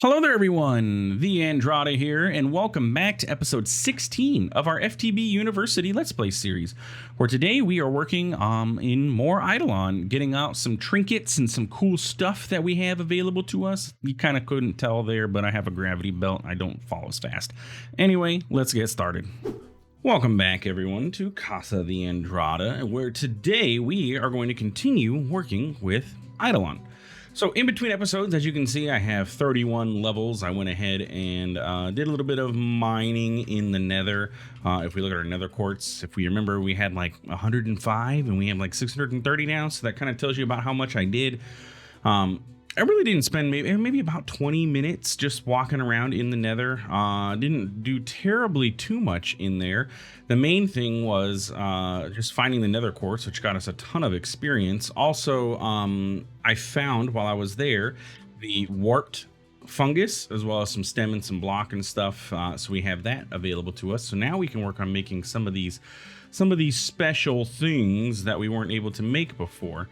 Hello there, everyone. TheAndrata here, and welcome back to episode 16 of our FTB University Let's Play series, where today we are working in more Eidolon, getting out some trinkets and some cool stuff that we have available to us. You kind of couldn't tell there, but I have a gravity belt. I don't fall as fast. Anyway, let's get started. Welcome back, everyone, to Casa TheAndrata, where today we are going to continue working with Eidolon. So in between episodes, as you can see, I have 31 levels. I went ahead and did a little bit of mining in the nether. If we look at our nether quartz, if we remember, we had like 105 and we have like 630 now. So that kind of tells you about how much I did. I really didn't spend maybe about 20 minutes just walking around in the nether. Didn't do terribly too much in there. The main thing was just finding the nether quartz, which got us a ton of experience. Also, I found while I was there the warped fungus, as well as some stem and some block and stuff. So we have that available to us. So now we can work on making some of these special things that we weren't able to make before.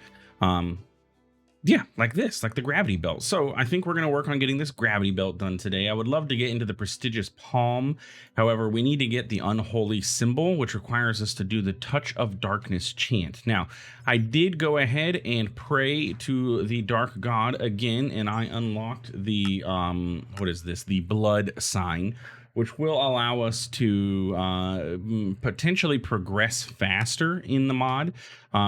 Yeah, like this, like the gravity belt. So I think we're going to work on getting this gravity belt done today. I would love to get into the prestigious palm. However, we need to get the unholy symbol, which requires us to do the touch of darkness chant. Now, I did go ahead and pray to the dark god again, and I unlocked the, what is this? The blood sign, which will allow us to potentially progress faster in the mod.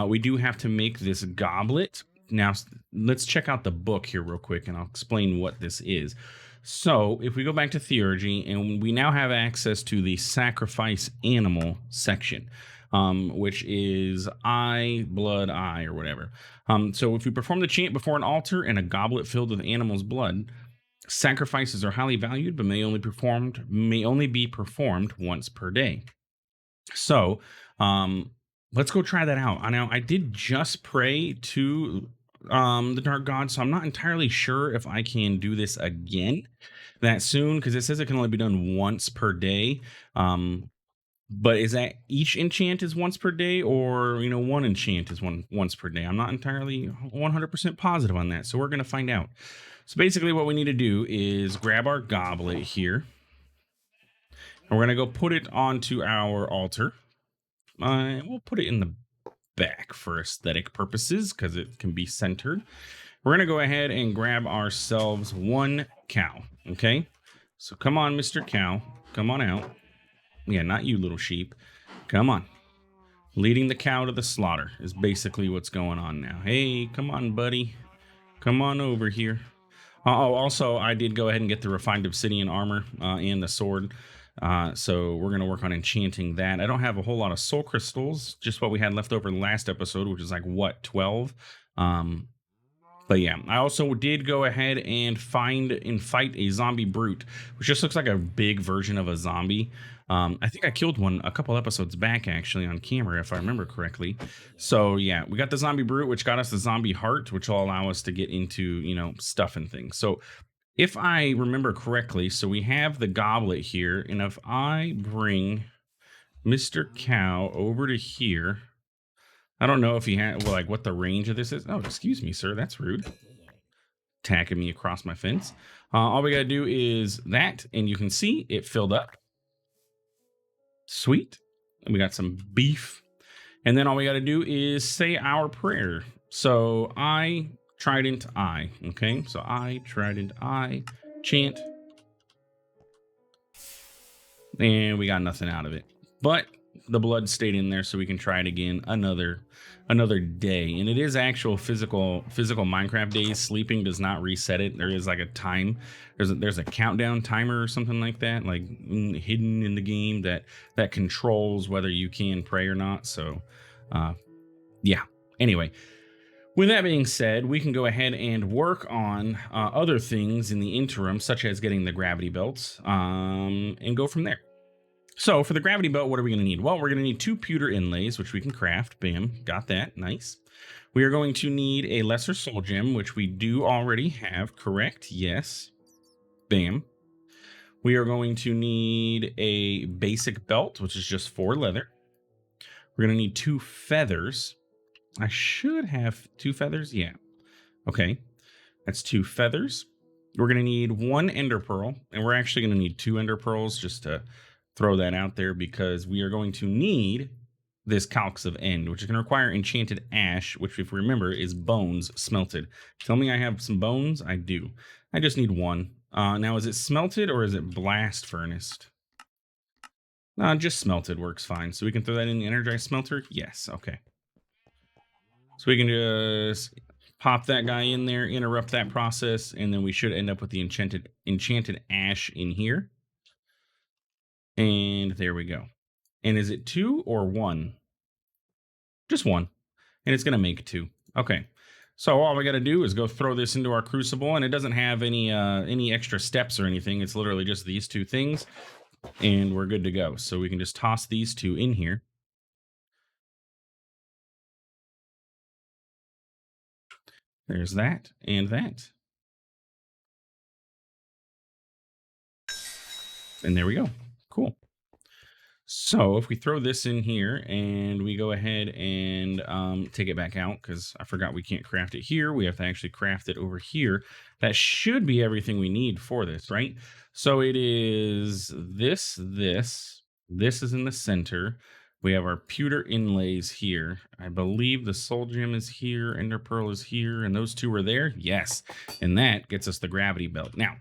We do have to make this goblet. Now, let's check out the book here real quick, and I'll explain what this is. So, if we go back to theurgy, and we now have access to the sacrifice animal section, which is blood eye, or whatever. So, if we perform the chant before an altar and a goblet filled with animal's blood, sacrifices are highly valued, but may only be performed once per day. So, let's go try that out. Now, I did just pray to the dark god, so I'm not entirely sure if I can do this again that soon, because it says it can only be done once per day. But is that each enchant is once per day, or one enchant is once per day? I'm not entirely 100% positive on that, so we're going to find out. So basically what we need to do is grab our goblet here, and we're going to go put it onto our altar. We'll put it in the back for aesthetic purposes because it can be centered. We're going to go ahead and grab ourselves one cow. Okay, so come on, Mr. Cow, come on out. Yeah, not you, little sheep. Come on. Leading the cow to the slaughter is basically what's going on now. Hey, come on, buddy. Come on over here. Also, I did go ahead and get the refined obsidian armor and the sword. So we're going to work on enchanting that. I don't have a whole lot of soul crystals, just what we had left over last episode, which is like, what, 12? But yeah, I also did go ahead and fight a zombie brute, which just looks like a big version of a zombie. I think I killed one a couple episodes back, actually, on camera, if I remember correctly. So yeah, we got the zombie brute, which got us the zombie heart, which will allow us to get into, stuff and things. So if I remember correctly, so we have the goblet here, and if I bring Mr. Cow over to here, I don't know if he had, what the range of this is. Oh, excuse me, sir, that's rude. Attacking me across my fence. All we gotta do is that, and you can see it filled up. Sweet. And we got some beef. And then all we gotta do is say our prayer. So I trident I. Okay, so I trident I chant, and we got nothing out of it, but the blood stayed in there, so we can try it again another day. And it is actual physical Minecraft days. Sleeping does not reset it. There is like a time, there's a countdown timer or something like that, like hidden in the game that controls whether you can pray or not. So yeah, anyway, with that being said, we can go ahead and work on other things in the interim, such as getting the gravity belts, and go from there. So for the gravity belt, what are we going to need? Well, we're going to need 2 pewter inlays, which we can craft. Bam, got that. Nice. We are going to need a lesser soul gem, which we do already have. Correct? Yes. Bam. We are going to need a basic belt, which is just 4 leather. We're going to need 2 feathers. I should have 2 feathers. Yeah. Okay. That's 2 feathers. We're going to need 1 ender pearl, and we're actually going to need 2 ender pearls, just to throw that out there, because we are going to need this calx of end, which is going to require enchanted ash, which, if we remember, is bones smelted. Tell me I have some bones. I do. I just need 1. Now, is it smelted or is it blast furnace? Just smelted works fine. So we can throw that in the energized smelter. Yes. Okay. So we can just pop that guy in there, interrupt that process, and then we should end up with the enchanted ash in here. And there we go. And is it 2 or 1? Just 1. And it's going to make 2. Okay. So all we got to do is go throw this into our crucible, and it doesn't have any extra steps or anything. It's literally just these 2 things, and we're good to go. So we can just toss these 2 in here. There's that and that. And there we go. Cool. So if we throw this in here and we go ahead and take it back out, because I forgot we can't craft it here. We have to actually craft it over here. That should be everything we need for this, right? So it is this. This is in the center. We have our pewter inlays here. I believe the soul gem is here, ender pearl is here, and those 2 are there. Yes. And that gets us the gravity belt. Now,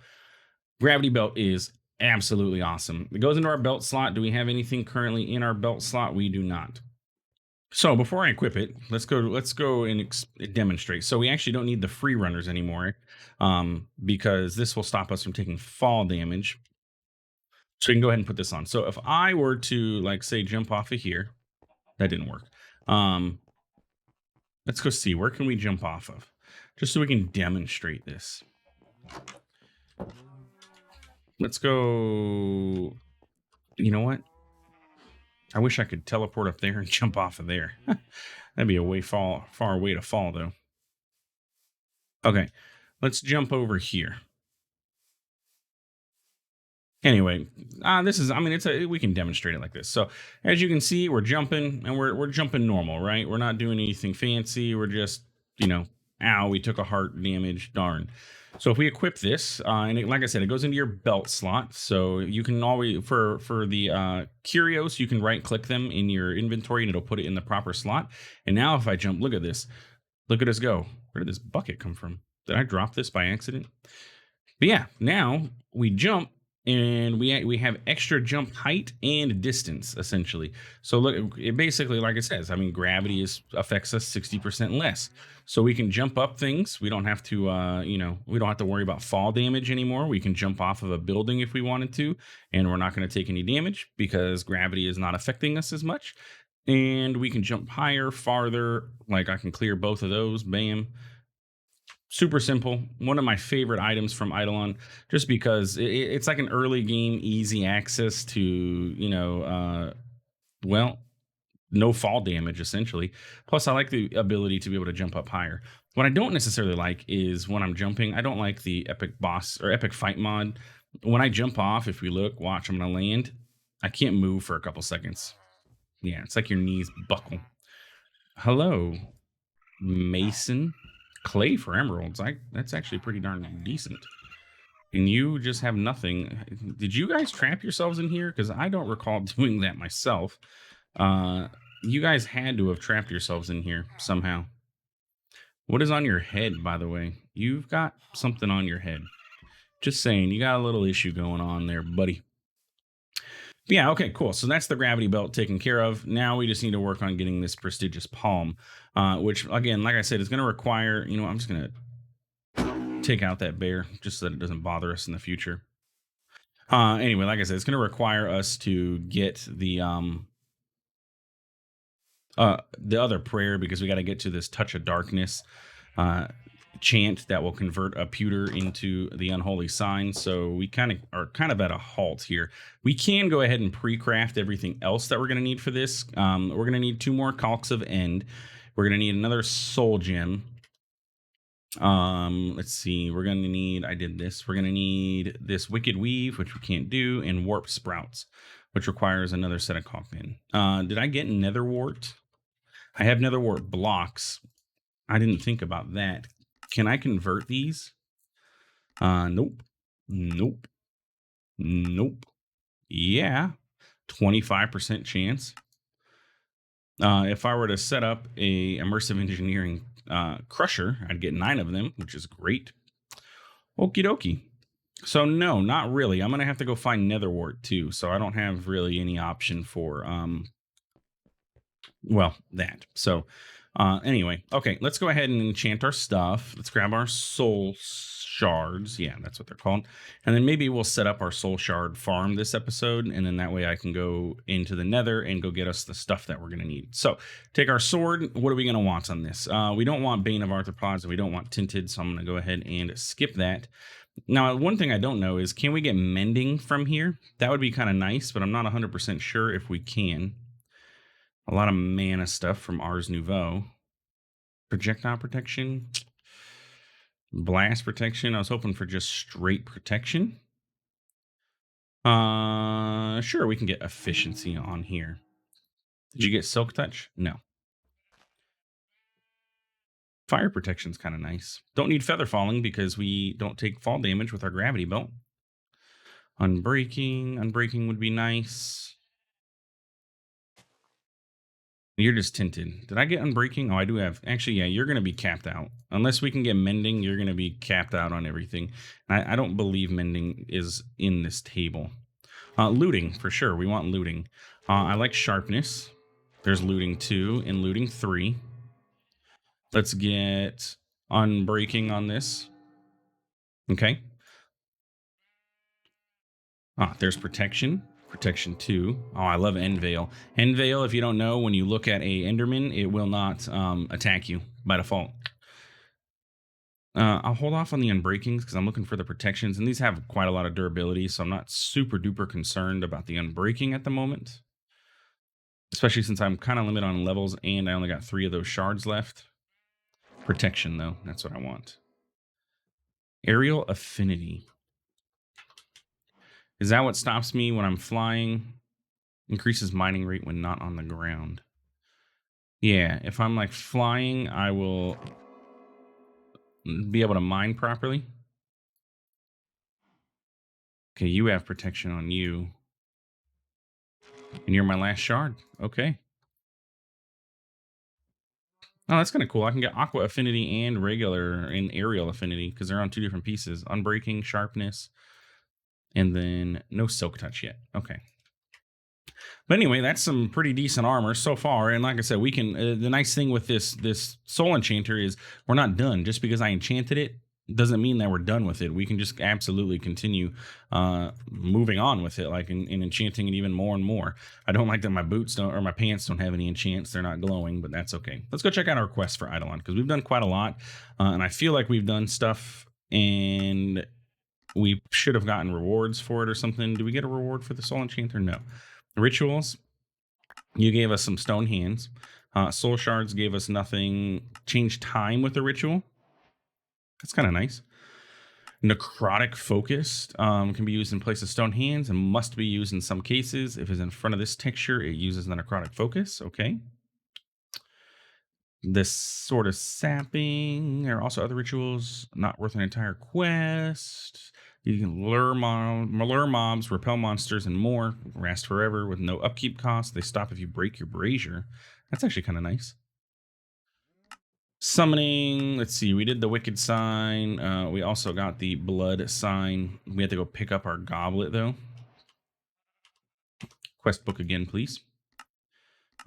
gravity belt is absolutely awesome. It goes into our belt slot. Do we have anything currently in our belt slot? We do not. So before I equip it, let's go and demonstrate. So we actually don't need the free runners anymore, because this will stop us from taking fall damage. So we can go ahead and put this on. So if I were to, like, say, jump off of here, that didn't work. Let's go see, where can we jump off of, just so we can demonstrate this. Let's go. You know what? I wish I could teleport up there and jump off of there. That'd be a far way to fall, though. Okay, let's jump over here. Anyway, this is, I mean, we can demonstrate it like this. So as you can see, we're jumping, and we're jumping normal, right? We're not doing anything fancy. We're just, ow, we took a heart damage, darn. So if we equip this, and like I said, it goes into your belt slot. So you can always, for the curios, you can right click them in your inventory and it'll put it in the proper slot. And now if I jump, look at this. Look at us go. Where did this bucket come from? Did I drop this by accident? But yeah, now we jump, and we have extra jump height and distance, essentially. So look, it basically, like it says, I mean, gravity affects us 60% less. So we can jump up things. We don't have to, we don't have to worry about fall damage anymore. We can jump off of a building if we wanted to, and we're not going to take any damage because gravity is not affecting us as much. And we can jump higher, farther. Like, I can clear both of those. Bam. Super simple. One of my favorite items from Eidolon, just because it's like an early game, easy access to, no fall damage, essentially. Plus, I like the ability to be able to jump up higher. What I don't necessarily like is when I'm jumping, I don't like the epic boss or epic fight mod. When I jump off, if we look, watch, I'm going to land. I can't move for a couple seconds. Yeah, it's like your knees buckle. Hello, Mason. Clay for emeralds. That's actually pretty darn decent. And you just have nothing. Did you guys trap yourselves in here? Because I don't recall doing that myself. You guys had to have trapped yourselves in here somehow. What is on your head, by the way? You've got something on your head. Just saying, you got a little issue going on there, buddy. Yeah, okay, cool. So that's the gravity belt taken care of. Now we just need to work on getting this prestigious palm, which, again, like I said, is going to require, I'm just going to take out that bear just so that it doesn't bother us in the future. Anyway, like I said, it's going to require us to get the other prayer, because we got to get to this touch of darkness chant that will convert a pewter into the unholy sign. So we are kind of at a halt here. We can go ahead and pre-craft everything else that we're going to need for this. We're going to need 2 more calcs of end. We're going to need another soul gem. Let's see. We're going to need, we're going to need this wicked weave, which we can't do, and warp sprouts, which requires another set of calc in. Did I get nether wart? I have nether wart blocks. I didn't think about that. Can I convert these? Nope. Nope. Nope. Yeah. 25% chance. If I were to set up a immersive engineering crusher, I'd get 9 of them, which is great. Okie dokie. So no, not really. I'm gonna have to go find netherwort too. So I don't have really any option for well, that. So anyway, okay, let's go ahead and enchant our stuff. Let's grab our soul shards. Yeah, that's what they're called. And then maybe we'll set up our soul shard farm this episode, and then that way I can go into the nether and go get us the stuff that we're gonna need. So take our sword. What are we gonna want on this? We don't want Bane of Arthropods and we don't want tinted, so I'm gonna go ahead and skip that. Now, one thing I don't know is, can we get mending from here? That would be kind of nice, but I'm not 100% sure if we can. A lot of mana stuff from Ars Nouveau. Projectile protection. Blast protection. I was hoping for just straight protection. Sure, we can get efficiency on here. Did you get Silk Touch? No. Fire protection's kind of nice. Don't need feather falling because we don't take fall damage with our gravity belt. Unbreaking. Unbreaking would be nice. You're just tinted. Did I get unbreaking? Oh, I do have. Actually, yeah, you're going to be capped out. Unless we can get mending, you're going to be capped out on everything. I don't believe mending is in this table. Looting, for sure. We want looting. I like sharpness. There's looting 2 and looting 3. Let's get unbreaking on this. Okay. There's protection. Protection 2. Oh, I love End Veil. End Veil, if you don't know, when you look at a Enderman, it will not attack you by default. I'll hold off on the unbreakings because I'm looking for the protections, and these have quite a lot of durability, so I'm not super duper concerned about the unbreaking at the moment. Especially since I'm kind of limited on levels, and I only got 3 of those shards left. Protection, though, that's what I want. Aerial Affinity. Is that what stops me when I'm flying? Increases mining rate when not on the ground. Yeah, if I'm like flying, I will be able to mine properly. Okay, you have protection on you. And you're my last shard. Okay. Oh, that's kind of cool. I can get Aqua Affinity and regular and Aerial Affinity because they're on 2 different pieces. Unbreaking, Sharpness, and then no Silk Touch yet. Okay. But anyway, that's some pretty decent armor so far. And like I said, we can. The nice thing with this Soul Enchanter is we're not done. Just because I enchanted it doesn't mean that we're done with it. We can just absolutely continue moving on with it, like in enchanting it even more and more. I don't like that my boots don't or my pants don't have any enchants. They're not glowing, but that's okay. Let's go check out our quest for Eidolon because we've done quite a lot, and I feel like we've done stuff and we should have gotten rewards for it or something. Do we get a reward for the Soul Enchanter? No. Rituals, you gave us some stone hands. Soul shards gave us nothing. Change time with the ritual. That's kind of nice. Necrotic focused can be used in place of stone hands and must be used in some cases. If it's in front of this texture, it uses the necrotic focus. Okay. This sort of sapping. There are also other rituals not worth an entire quest. You can lure mobs, repel monsters, and more. Last forever with no upkeep cost. They stop if you break your brazier. That's actually kind of nice. Summoning. Let's see. We did the wicked sign. We also got the blood sign. We had to go pick up our goblet, though. Quest book again, please.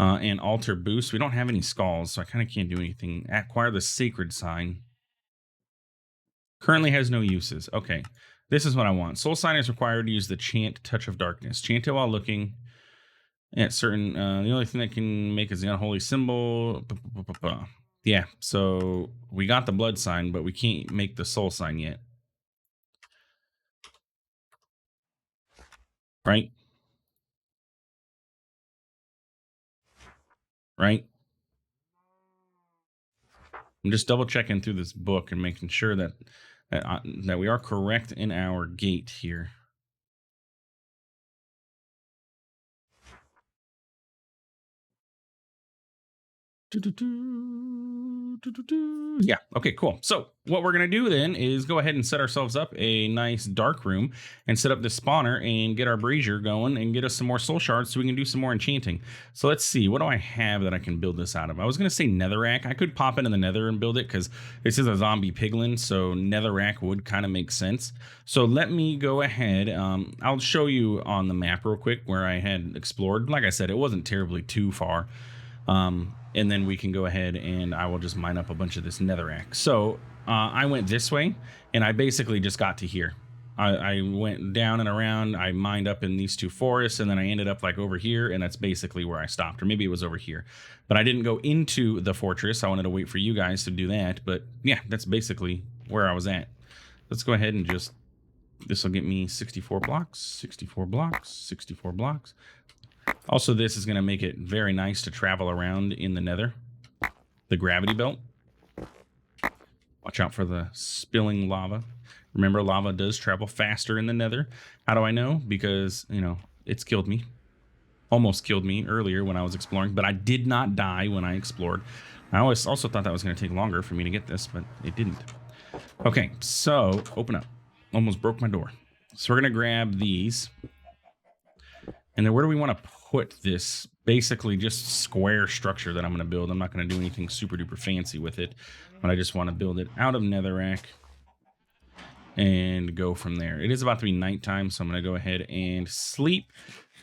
And altar boost. We don't have any skulls, so I kind of can't do anything. Acquire the sacred sign. Currently has no uses. Okay. This is what I want. Soul sign is required to use the chant Touch of Darkness. Chant it while looking at certain... the only thing that can make is the unholy symbol. Yeah, so we got the blood sign, but we can't make the soul sign yet. Right? Right? I'm just double checking through this book and making sure that we are correct in our gate here. Yeah. Okay, cool. So what we're going to do then is go ahead and set ourselves up a nice dark room and set up this spawner and get our brazier going and get us some more soul shards so we can do some more enchanting. So let's see. What do I have that I can build this out of? I was going to say netherrack. I could pop into the nether and build it because this is a zombie piglin. So netherrack would kind of make sense. So let me go ahead. I'll show you on the map real quick where I had explored. Like I said, it wasn't terribly too far. And then we can go ahead and I will just mine up a bunch of this netherrack. So I went this way and I basically just got to here. I went down and around. I mined up in these two forests and then I ended up like over here, and that's basically where I stopped, or maybe it was over here. But I didn't go into the fortress. I wanted to wait for you guys to do that. But yeah, that's basically where I was at. Let's go ahead and just, this will get me 64 blocks, 64 blocks, 64 blocks. Also, this is going to make it very nice to travel around in the nether, the gravity belt. Watch out for the spilling lava. Remember, lava does travel faster in the nether. How do I know? Because, you know, it's killed me. Almost killed me earlier when I was exploring, but I did not die when I explored. I also thought that was going to take longer for me to get this, but it didn't. Okay, so open up. Almost broke my door. So we're going to grab these. And then where do we want to put this basically just square structure that I'm going to build? I'm not going to do anything super duper fancy with it, but I just want to build it out of netherrack and go from there. It is about to be nighttime, so I'm going to go ahead and sleep,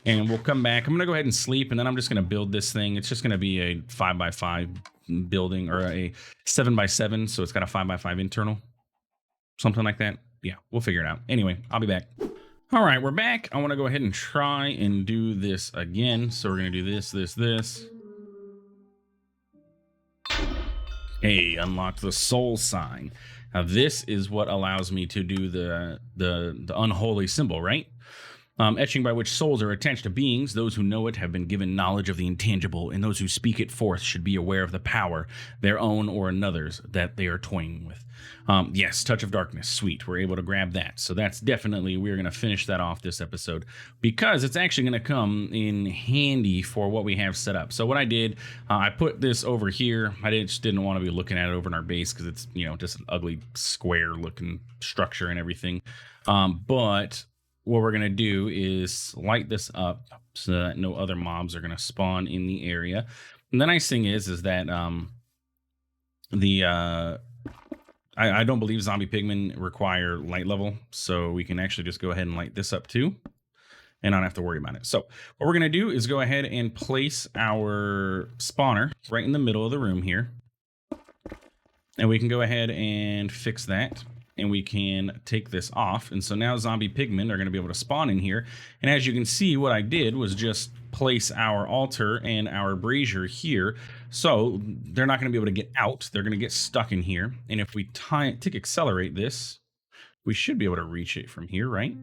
and we'll come back. I'm going to go ahead and sleep, and then I'm just going to build this thing. It's just going to be a 5x5 building, or a 7x7, so it's got a 5x5 internal, something like that. Yeah, we'll figure it out. Anyway, I'll be back. All right, we're back. I want to go ahead and try and do this again. So we're going to do this. Hey, unlock the soul sign. Now this is what allows me to do the unholy symbol, right? Etching by which souls are attached to beings. Those who know it have been given knowledge of the intangible, and those who speak it forth should be aware of the power, their own or another's, that they are toying with. Yes, Touch of Darkness. Sweet. We're able to grab that. So that's definitely, we're going to finish that off this episode because it's actually going to come in handy for what we have set up. So what I did, I put this over here. I just didn't want to be looking at it over in our base because it's, you know, just an ugly square looking structure and everything. But what we're going to do is light this up so that no other mobs are going to spawn in the area. And the nice thing is that I don't believe zombie pigmen require light level, so we can actually just go ahead and light this up too and not have to worry about it. So what we're going to do is go ahead and place our spawner right in the middle of the room here. And we can go ahead and fix that. And we can take this off. And so now zombie pigmen are going to be able to spawn in here. And as you can see, what I did was just place our altar and our brazier here. So they're not going to be able to get out. They're going to get stuck in here. And if we tick accelerate this, we should be able to reach it from here, right?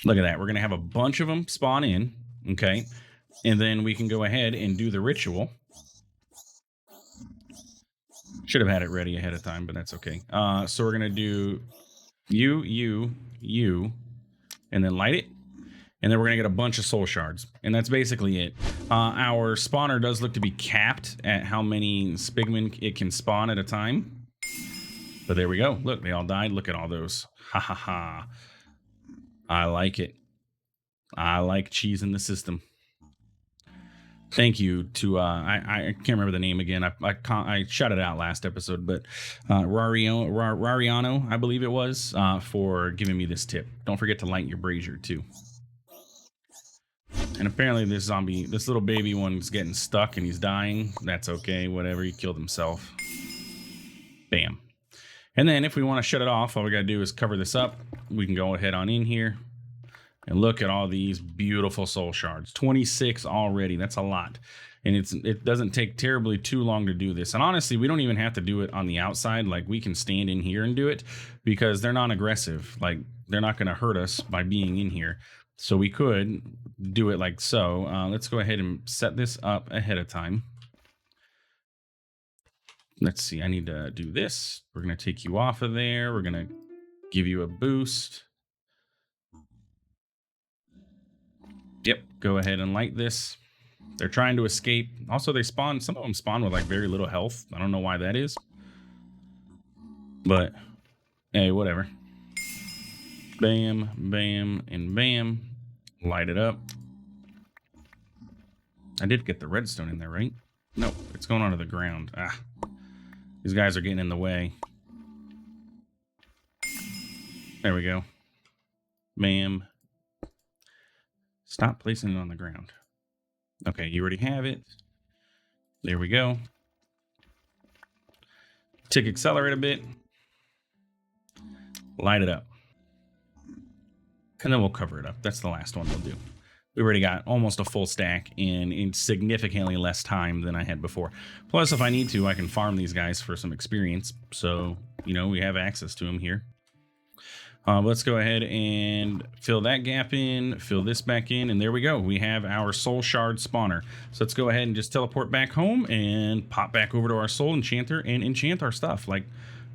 Look at that. We're going to have a bunch of them spawn in. Okay. And then we can go ahead and do the ritual. Should have had it ready ahead of time, but that's okay. So we're going to do you, and then light it. And then we're going to get a bunch of soul shards. And that's basically it. Our spawner does look to be capped at how many spigmen it can spawn at a time. But there we go. Look, they all died. Look at all those. Ha ha ha. I like it. I like cheese in the system. Thank you to I can't remember the name again. I shouted it out last episode, but Rariano, I believe it was, for giving me this tip. Don't forget to light your brazier too. And apparently this little baby one's getting stuck and he's dying. That's okay, whatever. He killed himself. Bam. And then if we want to shut it off, all we gotta do is cover this up. We can go ahead on in here. And look at all these beautiful soul shards. 26 already. That's a lot. And it doesn't take terribly too long to do this. And honestly, we don't even have to do it on the outside. Like, we can stand in here and do it because they're non-aggressive. Like, they're not going to hurt us by being in here. So we could do it like so. Let's go ahead and set this up ahead of time. Let's see. I need to do this. We're going to take you off of there. We're going to give you a boost. Yep, go ahead and light this. They're trying to escape. Also, they spawn, some of them spawn with like very little health. I don't know why that is. But hey, whatever. Bam, bam, and bam. Light it up. I did get the redstone in there, right? No, it's going onto the ground. Ah, these guys are getting in the way. There we go. Bam. Stop placing it on the ground. Okay, you already have it. There we go. Tick accelerate a bit. Light it up. And then we'll cover it up. That's the last one we'll do. We already got almost a full stack in significantly less time than I had before. Plus, if I need to, I can farm these guys for some experience. So, you know, we have access to them here. Let's go ahead and fill that gap in, fill this back in, and there we go. We have our soul shard spawner. So let's go ahead and just teleport back home and pop back over to our soul enchanter and enchant our stuff. Like,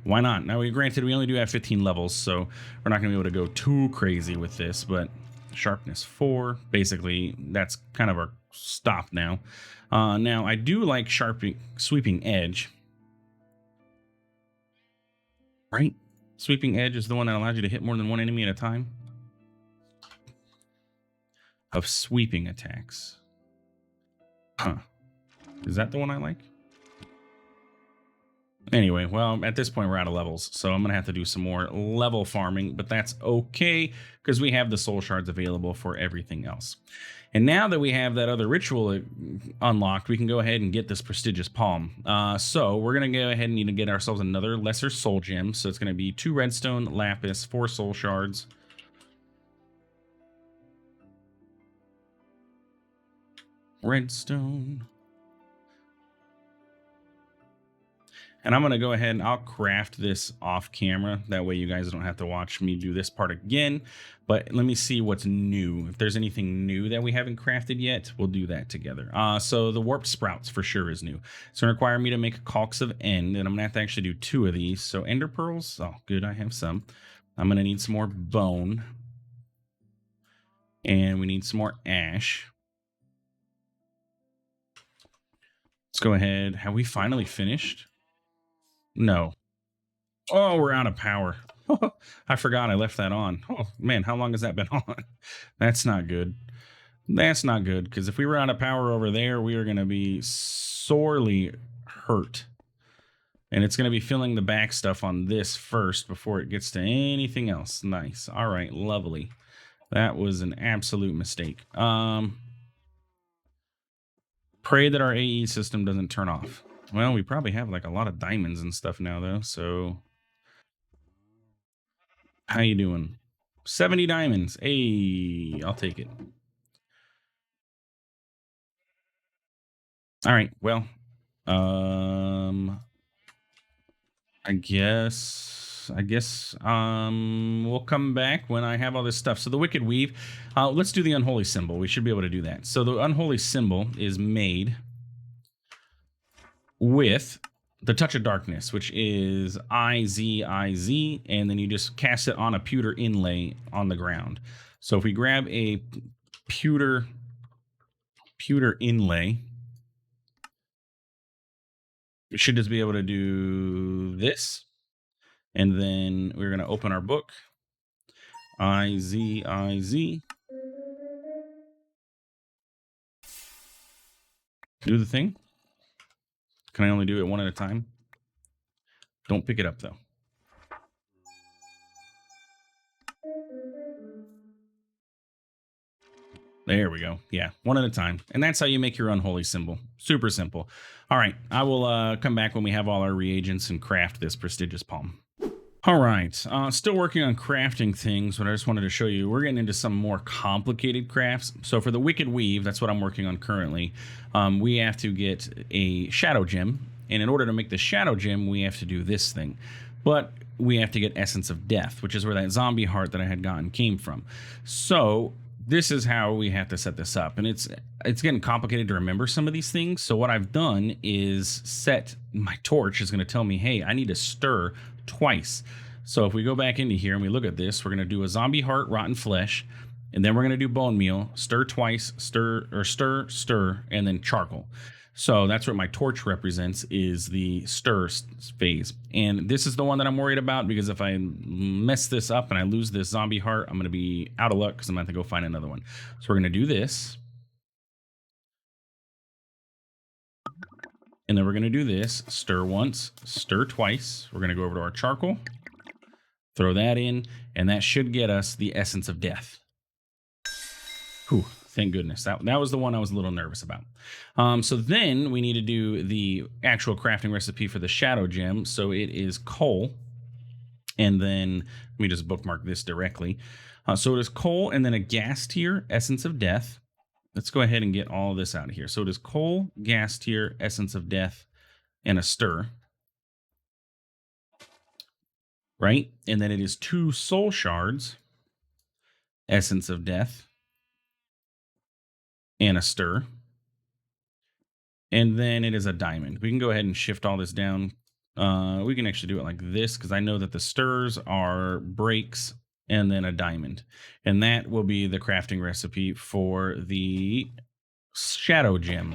why not? Now, granted, we only do have 15 levels, so we're not going to be able to go too crazy with this, but sharpness 4, basically, that's kind of our stop now. Now, I do like sweeping edge. Right? Sweeping edge is the one that allows you to hit more than one enemy at a time. Of sweeping attacks. Huh. Is that the one I like? Anyway, well, at this point, we're out of levels, so I'm going to have to do some more level farming, but that's okay, because we have the soul shards available for everything else. And now that we have that other ritual unlocked, we can go ahead and get this prestigious palm. So we're going to go ahead and need to get ourselves another lesser soul gem. So it's going to be 2 redstone, lapis, 4 soul shards. Redstone. And I'm going to go ahead and I'll craft this off camera. That way you guys don't have to watch me do this part again. But let me see what's new. If there's anything new that we haven't crafted yet, we'll do that together. So the warped sprouts for sure is new. It's going to require me to make caulks of end. And I'm going to have to actually do 2 of these. So ender pearls. Oh, good. I have some. I'm going to need some more bone. And we need some more ash. Let's go ahead. Have we finally finished? No. Oh, we're out of power. I forgot I left that on. Oh, man, how long has that been on? That's not good. That's not good, because if we were out of power over there, we are going to be sorely hurt. And it's going to be filling the back stuff on this first before it gets to anything else. Nice. All right, lovely. That was an absolute mistake. Pray that our AE system doesn't turn off. Well, we probably have like a lot of diamonds and stuff now, though, so... How you doing? 70 diamonds. Hey, I'll take it. All right, well, I guess we'll come back when I have all this stuff. So the Wicked Weave, let's do the Unholy Symbol. We should be able to do that. So the Unholy Symbol is made with the Touch of Darkness, which is IZ, and then you just cast it on a pewter inlay on the ground. So if we grab a pewter inlay, we should just be able to do this. And then we're going to open our book. IZ. Do the thing. Can I only do it one at a time? Don't pick it up, though. There we go. Yeah, one at a time. And that's how you make your unholy symbol. Super simple. All right, I will come back when we have all our reagents and craft this prestigious palm. All right, still working on crafting things, but I just wanted to show you, we're getting into some more complicated crafts. So for the Wicked Weave, that's what I'm working on currently. We have to get a shadow gem. And in order to make the shadow gem, we have to do this thing. But we have to get Essence of Death, which is where that zombie heart that I had gotten came from. So this is how we have to set this up. And it's getting complicated to remember some of these things. So what I've done is set my torch is going to tell me, hey, I need to stir twice. So if we go back into here and we look at this, we're going to do a zombie heart, rotten flesh, And then we're going to do bone meal, stir twice, stir, and then charcoal. So that's what my torch represents, is the stir phase. And this is the one that I'm worried about, because if I mess this up and I lose this zombie heart, I'm going to be out of luck, because I'm going to have to go find another one. So we're going to do this. And then we're going to do this, stir once, stir twice. We're going to go over to our charcoal, throw that in, and that should get us the essence of death. Whew, thank goodness. That was the one I was a little nervous about. So then we need to do the actual crafting recipe for the shadow gem. So it is coal. And then let me just bookmark this directly. So it is coal and then a gas tier, essence of death. Let's go ahead and get all of this out of here. So it is coal, gas tier, essence of death, and a stir. Right? And then it is 2 soul shards, essence of death, and a stir. And then it is a diamond. We can go ahead and shift all this down. We can actually do it like this, because I know that the stirs are breaks and then a diamond. And that will be the crafting recipe for the shadow gem.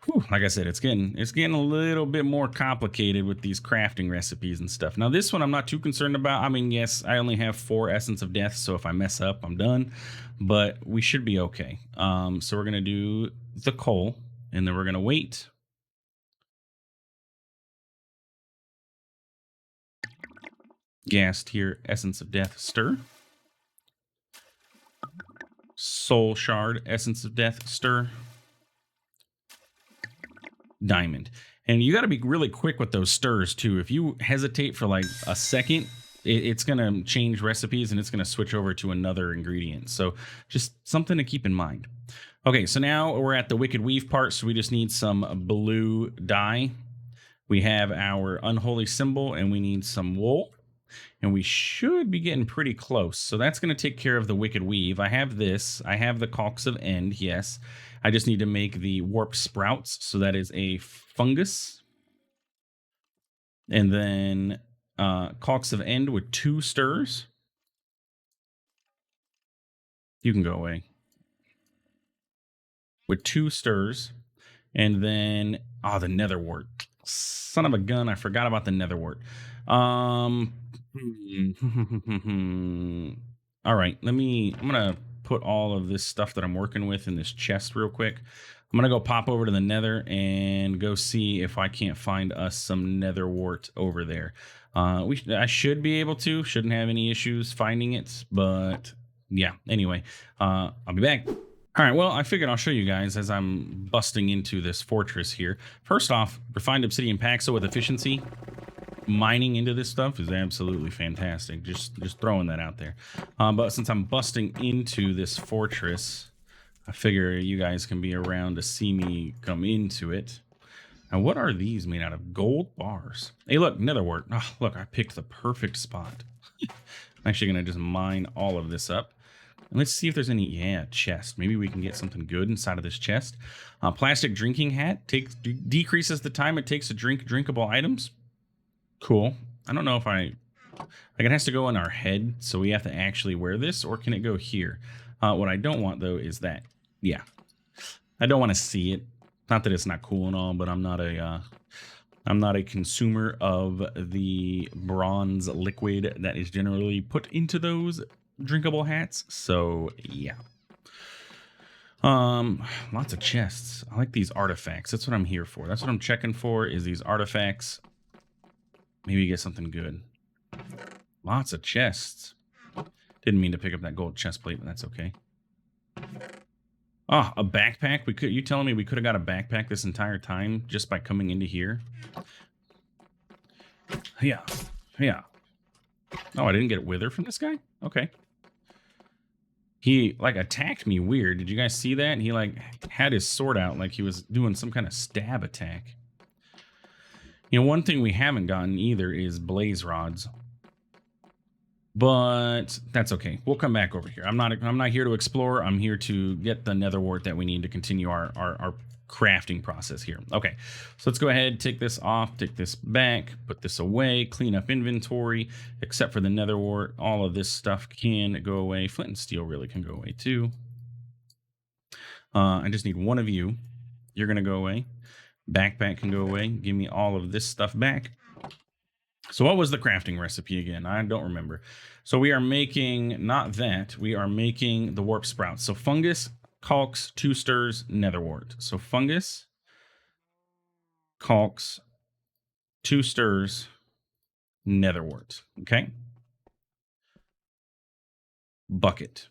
Whew, like I said, it's getting a little bit more complicated with these crafting recipes and stuff. Now, this one I'm not too concerned about. I mean, yes, I only have 4 essence of death, so if I mess up, I'm done. But we should be okay. So we're going to do the coal, and then we're going to wait. Gas tier, essence of death, stir. Soul shard, essence of death, stir. Diamond. And you got to be really quick with those stirs too. If you hesitate for like a second, it's going to change recipes and it's going to switch over to another ingredient. So just something to keep in mind. Okay, so now we're at the Wicked Weave part. So we just need some blue dye. We have our unholy symbol and we need some wool. And we should be getting pretty close. So that's going to take care of the Wicked Weave. I have this. I have the caulks of end, yes. I just need to make the warped sprouts. So that is a fungus. And then caulks of end with 2 stirs. You can go away. With 2 stirs. And then, the netherwort. Son of a gun, I forgot about the netherwort. All right, I'm gonna put all of this stuff that I'm working with in this chest real quick. I'm gonna go pop over to the nether and go see if I can't find us some netherwort over there. I should be able to, shouldn't have any issues finding it, but yeah, anyway, I'll be back. All right, well, I figured I'll show you guys as I'm busting into this fortress here. First off, refined obsidian paxo with efficiency. Mining into this stuff is absolutely fantastic. Just throwing that out there. But since I'm busting into this fortress, I figure you guys can be around to see me come into it. Now, what are these made out of? Gold bars. Hey, look, netherwort. Oh, look, I picked the perfect spot. I'm actually going to just mine all of this up. And let's see if there's any, chest. Maybe we can get something good inside of this chest. Plastic drinking hat decreases the time it takes to drink drinkable items. Cool. I don't know if it has to go in our head, so we have to actually wear this, or can it go here? What I don't want, though, is that. Yeah. I don't want to see it. Not that it's not cool and all, but I'm not a consumer of the bronze liquid that is generally put into those drinkable hats. So yeah. Lots of chests. I like these artifacts. That's what I'm here for. That's what I'm checking for, is these artifacts. Maybe get something good. Lots of chests. Didn't mean to pick up that gold chest plate, but that's okay. Oh, a backpack. You telling me we could have got a backpack this entire time just by coming into here? Yeah. Oh, I didn't get wither from this guy? Okay. He attacked me weird. Did you guys see that? He had his sword out like he was doing some kind of stab attack. You know, one thing we haven't gotten either is blaze rods. But that's okay. We'll come back over here. I'm not here to explore. I'm here to get the netherwort that we need to continue our crafting process here. Okay, so let's go ahead, take this off, take this back, put this away, clean up inventory, except for the nether wart. All of this stuff can go away. Flint and steel really can go away too. I just need one of you. You're going to go away. Backpack can go away. Give me all of this stuff back. So what was the crafting recipe again? I don't remember. So we are making, not that, we are making the warp sprouts. So fungus, calx, 2 stirs, nether wart. So fungus, calx, 2 stirs, nether wart. Okay. Bucket.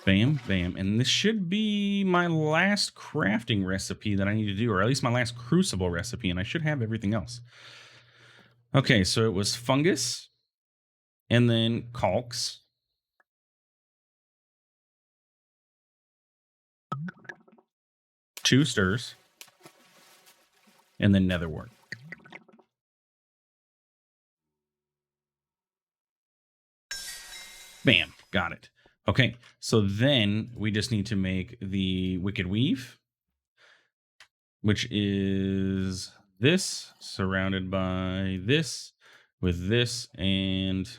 Bam, bam. And this should be my last crafting recipe that I need to do, or at least my last crucible recipe, and I should have everything else. Okay, so it was fungus, and then calx, two stirs, and then nether wart. Bam, got it. Okay, so then we just need to make the wicked weave, which is this surrounded by this with this and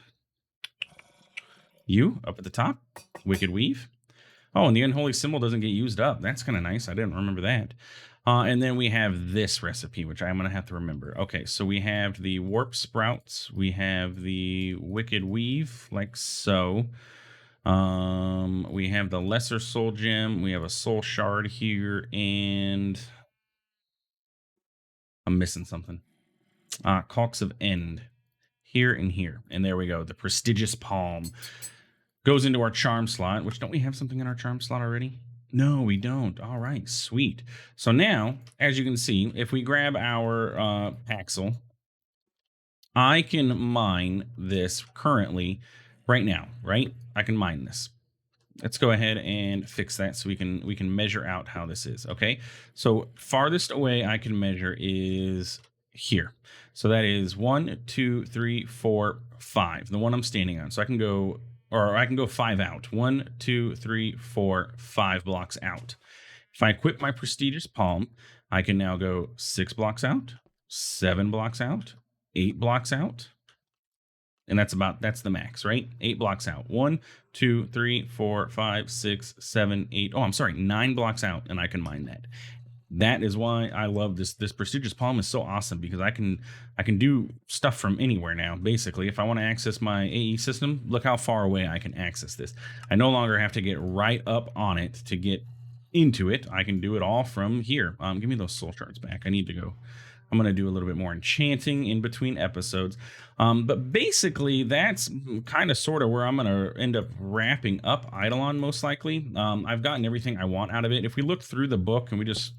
you up at the top. Wicked weave. Oh, and the unholy symbol doesn't get used up. That's kind of nice. I didn't remember that. And then we have this recipe, which I'm going to have to remember. Okay, so we have the warp sprouts. We have the wicked weave, like so. We have the lesser soul gem. We have a soul shard here, and I'm missing something. Calx of end here and here. And there we go. The prestigious palm goes into our charm slot, which don't we have something in our charm slot already? No, we don't. All right, sweet. So now, as you can see, if we grab our Paxel, I can mine this currently right now, right? I can mine this. Let's go ahead and fix that so we can measure out how this is, okay? So farthest away I can measure is here. So that is 1, 2, 3, 4, 5, the one I'm standing on. So I can go, or I can go 5 out. 1, 2, 3, 4, 5 blocks out. If I equip my prestigious palm, I can now go 6 blocks out, 7 blocks out, 8 blocks out. And that's the max, right? 8 blocks out. 1, 2, 3, 4, 5, 6, 7, 8. Oh, I'm sorry, 9 blocks out, and I can mine that. That is why I love this. This prestigious palm is so awesome because I can do stuff from anywhere now. Basically, if I want to access my AE system, look how far away I can access this. I no longer have to get right up on it to get into it. I can do it all from here. Give me those soul shards back. I need to go. I'm going to do a little bit more enchanting in between episodes. But basically, that's kind of sort of where I'm going to end up wrapping up Eidolon, most likely. I've gotten everything I want out of it. If we look through the book and we just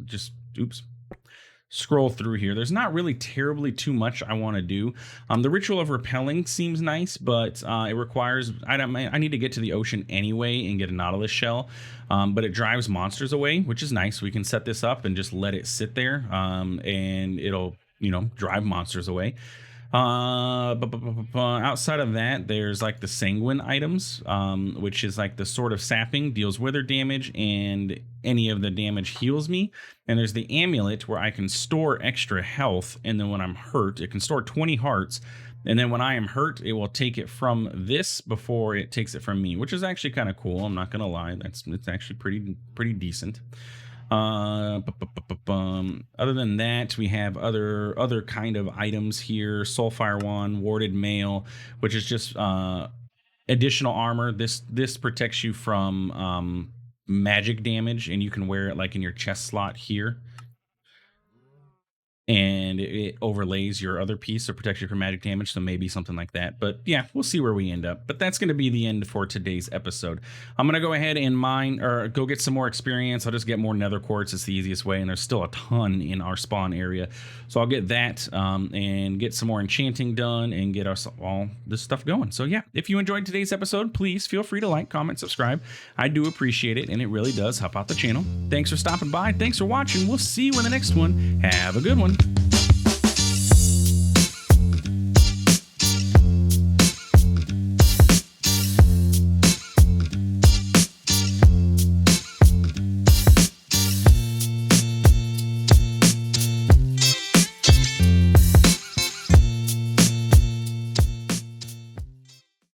scroll through here, there's not really terribly too much I want to do. The ritual of repelling seems nice, but it requires, I need to get to the ocean anyway and get a nautilus shell, but it drives monsters away, which is nice. We can set this up and just let it sit there, and it'll, drive monsters away. Outside of that, there's like the sanguine items, which is like the sword of sapping, deals wither damage, and any of the damage heals me. And there's the amulet where I can store extra health, and then when I'm hurt, it can store 20 hearts, and then when I am hurt, it will take it from this before it takes it from me, which is actually kind of cool. I'm not gonna lie, it's actually pretty decent. Other than that, we have other kind of items here. Soulfire Wand, Warded Mail, which is just additional armor. This protects you from magic damage, and you can wear it like in your chest slot here. And it overlays your other piece, so protects you from magic damage, so maybe something like that. But yeah, we'll see where we end up. But that's going to be the end for today's episode. I'm going to go ahead and mine, or go get some more experience. I'll just get more nether quartz. It's the easiest way, and there's still a ton in our spawn area. So I'll get that and get some more enchanting done and get us all this stuff going. So yeah, if you enjoyed today's episode, please feel free to like, comment, subscribe. I do appreciate it, and it really does help out the channel. Thanks for stopping by. Thanks for watching. We'll see you in the next one. Have a good one.